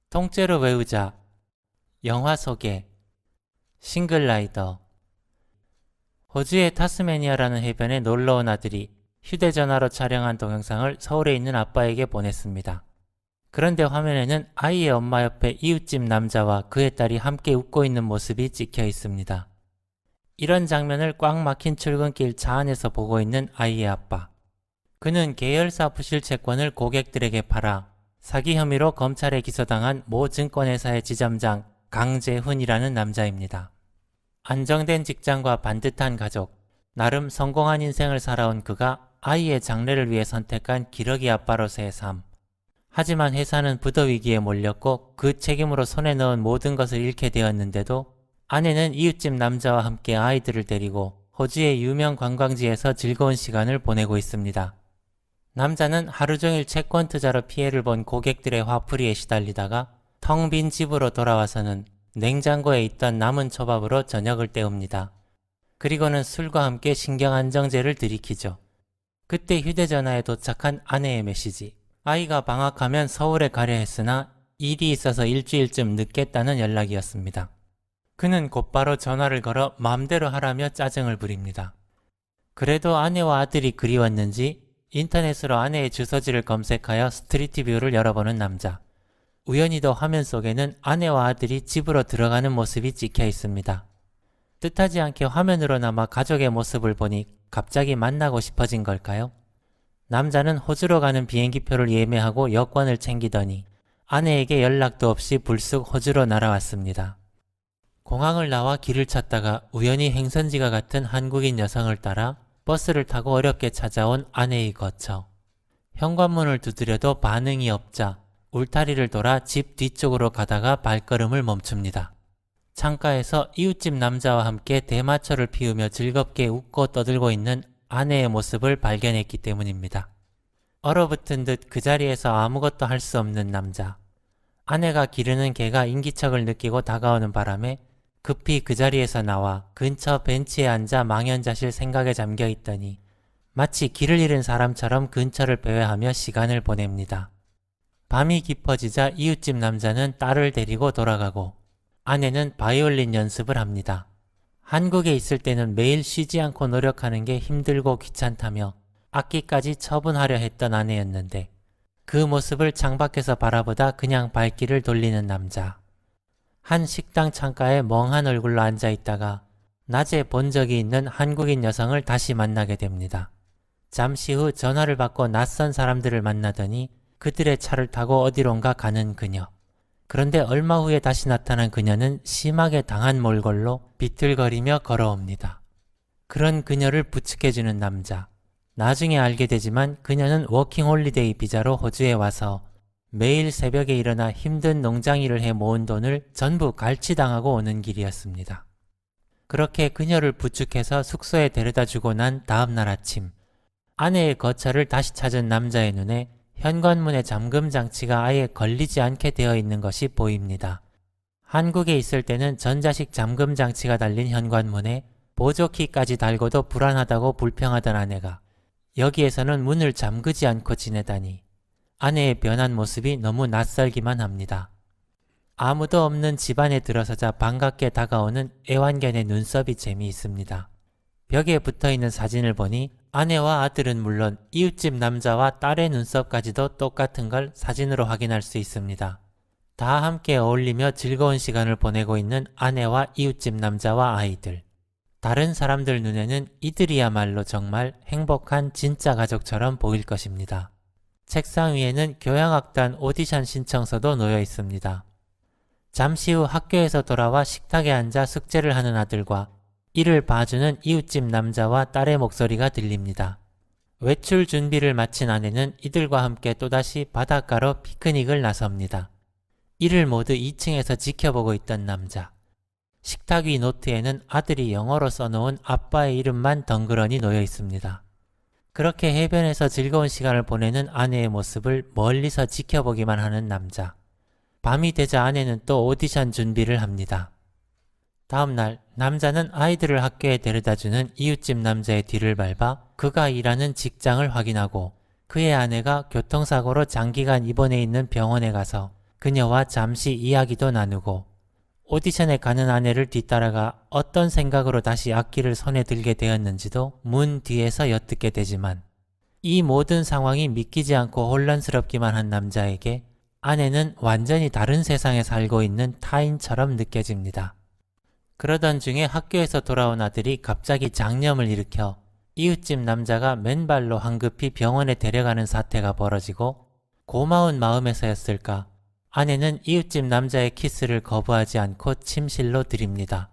통째로 외우자. 영화 소개. 싱글라이더. 호주의 타스매니아라는 해변에 놀러온 아들이 휴대전화로 촬영한 동영상을 서울에 있는 아빠에게 보냈습니다. 그런데 화면에는 아이의 엄마 옆에 이웃집 남자와 그의 딸이 함께 웃고 있는 모습이 찍혀 있습니다. 이런 장면을 꽉 막힌 출근길 차 안에서 보고 있는 아이의 아빠. 그는 계열사 부실 채권을 고객들에게 팔아 사기 혐의로 검찰에 기소당한 모 증권회사의 지점장 강재훈이라는 남자입니다. 안정된 직장과 반듯한 가족, 나름 성공한 인생을 살아온 그가 아이의 장래를 위해 선택한 기러기 아빠로서의 삶. 하지만 회사는 부도 위기에 몰렸고 그 책임으로 손에 넣은 모든 것을 잃게 되었는데도 아내는 이웃집 남자와 함께 아이들을 데리고 호주의 유명 관광지에서 즐거운 시간을 보내고 있습니다. 남자는 하루 종일 채권 투자로 피해를 본 고객들의 화풀이에 시달리다가 텅 빈 집으로 돌아와서는 냉장고에 있던 남은 초밥으로 저녁을 때웁니다. 그리고는 술과 함께 신경안정제를 들이키죠. 그때 휴대전화에 도착한 아내의 메시지. 아이가 방학하면 서울에 가려 했으나 일이 있어서 일주일쯤 늦겠다는 연락이었습니다. 그는 곧바로 전화를 걸어 마음대로 하라며 짜증을 부립니다. 그래도 아내와 아들이 그리웠는지 인터넷으로 아내의 주소지를 검색하여 스트리트뷰를 열어보는 남자. 우연히도 화면 속에는 아내와 아들이 집으로 들어가는 모습이 찍혀 있습니다. 뜻하지 않게 화면으로나마 가족의 모습을 보니 갑자기 만나고 싶어진 걸까요? 남자는 호주로 가는 비행기표를 예매하고 여권을 챙기더니 아내에게 연락도 없이 불쑥 호주로 날아왔습니다. 공항을 나와 길을 찾다가 우연히 행선지가 같은 한국인 여성을 따라 버스를 타고 어렵게 찾아온 아내의 거처. 현관문을 두드려도 반응이 없자 울타리를 돌아 집 뒤쪽으로 가다가 발걸음을 멈춥니다. 창가에서 이웃집 남자와 함께 대마초를 피우며 즐겁게 웃고 떠들고 있는 아내의 모습을 발견했기 때문입니다. 얼어붙은 듯 그 자리에서 아무것도 할 수 없는 남자. 아내가 기르는 개가 인기척을 느끼고 다가오는 바람에 급히 그 자리에서 나와 근처 벤치에 앉아 망연자실 생각에 잠겨 있더니 마치 길을 잃은 사람처럼 근처를 배회하며 시간을 보냅니다. 밤이 깊어지자 이웃집 남자는 딸을 데리고 돌아가고 아내는 바이올린 연습을 합니다. 한국에 있을 때는 매일 쉬지 않고 노력하는 게 힘들고 귀찮다며 악기까지 처분하려 했던 아내였는데 그 모습을 창밖에서 바라보다 그냥 발길을 돌리는 남자. 한 식당 창가에 멍한 얼굴로 앉아있다가 낮에 본 적이 있는 한국인 여성을 다시 만나게 됩니다. 잠시 후 전화를 받고 낯선 사람들을 만나더니 그들의 차를 타고 어디론가 가는 그녀. 그런데 얼마 후에 다시 나타난 그녀는 심하게 당한 몰골로 비틀거리며 걸어옵니다. 그런 그녀를 부축해주는 남자. 나중에 알게 되지만 그녀는 워킹홀리데이 비자로 호주에 와서 매일 새벽에 일어나 힘든 농장일을 해 모은 돈을 전부 갈취당하고 오는 길이었습니다. 그렇게 그녀를 부축해서 숙소에 데려다주고 난 다음날 아침, 아내의 거처를 다시 찾은 남자의 눈에 현관문의 잠금 장치가 아예 걸리지 않게 되어 있는 것이 보입니다. 한국에 있을 때는 전자식 잠금 장치가 달린 현관문에 보조키까지 달고도 불안하다고 불평하던 아내가 여기에서는 문을 잠그지 않고 지내다니 아내의 변한 모습이 너무 낯설기만 합니다. 아무도 없는 집안에 들어서자 반갑게 다가오는 애완견의 눈썹이 재미있습니다. 벽에 붙어있는 사진을 보니 아내와 아들은 물론 이웃집 남자와 딸의 눈썹까지도 똑같은 걸 사진으로 확인할 수 있습니다. 다 함께 어울리며 즐거운 시간을 보내고 있는 아내와 이웃집 남자와 아이들. 다른 사람들 눈에는 이들이야말로 정말 행복한 진짜 가족처럼 보일 것입니다. 책상 위에는 교향악단 오디션 신청서도 놓여 있습니다. 잠시 후 학교에서 돌아와 식탁에 앉아 숙제를 하는 아들과 이를 봐주는 이웃집 남자와 딸의 목소리가 들립니다. 외출 준비를 마친 아내는 이들과 함께 또다시 바닷가로 피크닉을 나섭니다. 이를 모두 2층에서 지켜보고 있던 남자. 식탁 위 노트에는 아들이 영어로 써놓은 아빠의 이름만 덩그러니 놓여 있습니다. 그렇게 해변에서 즐거운 시간을 보내는 아내의 모습을 멀리서 지켜보기만 하는 남자. 밤이 되자 아내는 또 오디션 준비를 합니다. 다음날 남자는 아이들을 학교에 데려다주는 이웃집 남자의 뒤를 밟아 그가 일하는 직장을 확인하고 그의 아내가 교통사고로 장기간 입원해 있는 병원에 가서 그녀와 잠시 이야기도 나누고 오디션에 가는 아내를 뒤따라가 어떤 생각으로 다시 악기를 손에 들게 되었는지도 문 뒤에서 엿듣게 되지만 이 모든 상황이 믿기지 않고 혼란스럽기만 한 남자에게 아내는 완전히 다른 세상에 살고 있는 타인처럼 느껴집니다. 그러던 중에 학교에서 돌아온 아들이 갑자기 장염을 일으켜 이웃집 남자가 맨발로 황급히 병원에 데려가는 사태가 벌어지고 고마운 마음에서였을까 아내는 이웃집 남자의 키스를 거부하지 않고 침실로 들입니다.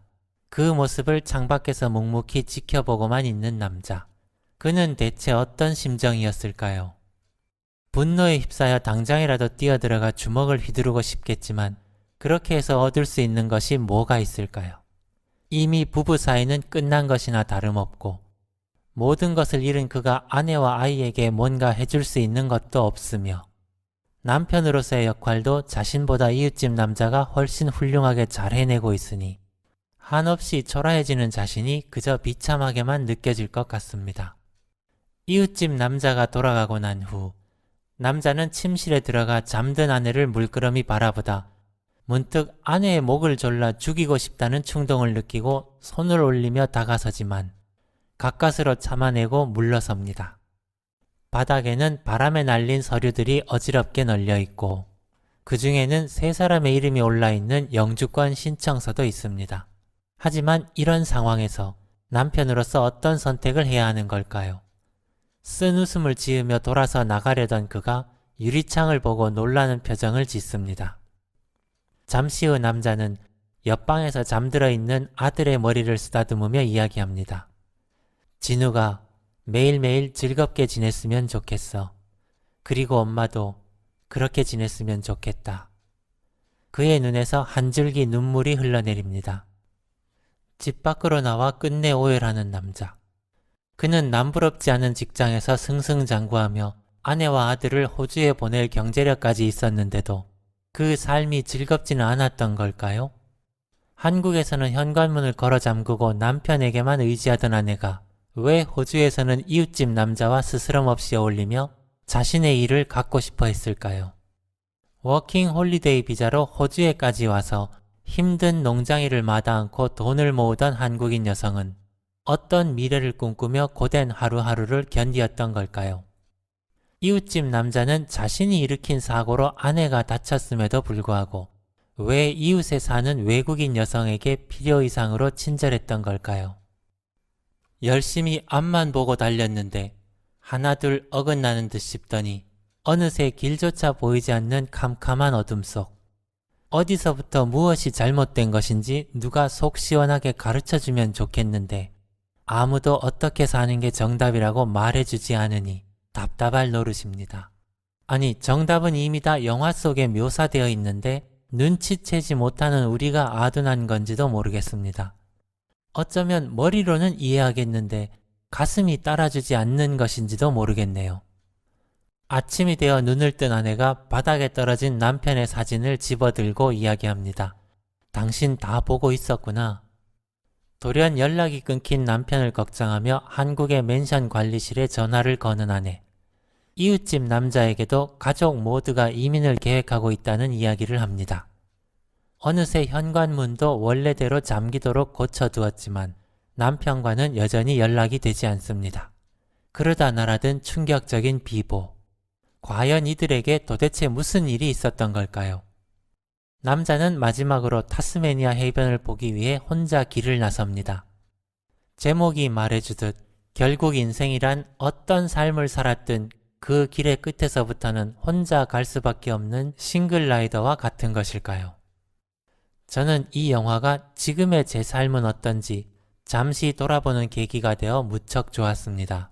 그 모습을 창밖에서 묵묵히 지켜보고만 있는 남자. 그는 대체 어떤 심정이었을까요? 분노에 휩싸여 당장이라도 뛰어들어가 주먹을 휘두르고 싶겠지만 그렇게 해서 얻을 수 있는 것이 뭐가 있을까요? 이미 부부 사이는 끝난 것이나 다름없고 모든 것을 잃은 그가 아내와 아이에게 뭔가 해줄 수 있는 것도 없으며 남편으로서의 역할도 자신보다 이웃집 남자가 훨씬 훌륭하게 잘 해내고 있으니 한없이 초라해지는 자신이 그저 비참하게만 느껴질 것 같습니다. 이웃집 남자가 돌아가고 난 후 남자는 침실에 들어가 잠든 아내를 물끄러미 바라보다 문득 아내의 목을 졸라 죽이고 싶다는 충동을 느끼고 손을 올리며 다가서지만 가까스로 참아내고 물러섭니다. 바닥에는 바람에 날린 서류들이 어지럽게 널려 있고 그 중에는 세 사람의 이름이 올라 있는 영주권 신청서도 있습니다. 하지만 이런 상황에서 남편으로서 어떤 선택을 해야 하는 걸까요? 쓴 웃음을 지으며 돌아서 나가려던 그가 유리창을 보고 놀라는 표정을 짓습니다. 잠시 후 남자는 옆방에서 잠들어 있는 아들의 머리를 쓰다듬으며 이야기합니다. 진우가 매일매일 즐겁게 지냈으면 좋겠어. 그리고 엄마도 그렇게 지냈으면 좋겠다. 그의 눈에서 한 줄기 눈물이 흘러내립니다. 집 밖으로 나와 끝내 오열하는 남자. 그는 남부럽지 않은 직장에서 승승장구하며 아내와 아들을 호주에 보낼 경제력까지 있었는데도 그 삶이 즐겁지는 않았던 걸까요? 한국에서는 현관문을 걸어 잠그고 남편에게만 의지하던 아내가 왜 호주에서는 이웃집 남자와 스스럼 없이 어울리며 자신의 일을 갖고 싶어 했을까요? 워킹 홀리데이 비자로 호주에까지 와서 힘든 농장일을 마다 않고 돈을 모으던 한국인 여성은 어떤 미래를 꿈꾸며 고된 하루하루를 견디었던 걸까요? 이웃집 남자는 자신이 일으킨 사고로 아내가 다쳤음에도 불구하고 왜 이웃에 사는 외국인 여성에게 필요 이상으로 친절했던 걸까요? 열심히 앞만 보고 달렸는데 하나둘 어긋나는 듯 싶더니 어느새 길조차 보이지 않는 캄캄한 어둠 속 어디서부터 무엇이 잘못된 것인지 누가 속 시원하게 가르쳐주면 좋겠는데 아무도 어떻게 사는 게 정답이라고 말해주지 않으니 답답할 노릇입니다. 아니, 정답은 이미 다 영화 속에 묘사되어 있는데 눈치채지 못하는 우리가 아둔한 건지도 모르겠습니다. 어쩌면 머리로는 이해하겠는데 가슴이 따라주지 않는 것인지도 모르겠네요. 아침이 되어 눈을 뜬 아내가 바닥에 떨어진 남편의 사진을 집어들고 이야기합니다. 당신 다 보고 있었구나. 돌연 연락이 끊긴 남편을 걱정하며 한국의 맨션 관리실에 전화를 거는 아내. 이웃집 남자에게도 가족 모두가 이민을 계획하고 있다는 이야기를 합니다. 어느새 현관문도 원래대로 잠기도록 고쳐두었지만 남편과는 여전히 연락이 되지 않습니다. 그러다 날아든 충격적인 비보. 과연 이들에게 도대체 무슨 일이 있었던 걸까요? 남자는 마지막으로 타스메니아 해변을 보기 위해 혼자 길을 나섭니다. 제목이 말해주듯 결국 인생이란 어떤 삶을 살았든 그 길의 끝에서부터는 혼자 갈 수밖에 없는 싱글라이더와 같은 것일까요? 저는 이 영화가 지금의 제 삶은 어떤지 잠시 돌아보는 계기가 되어 무척 좋았습니다.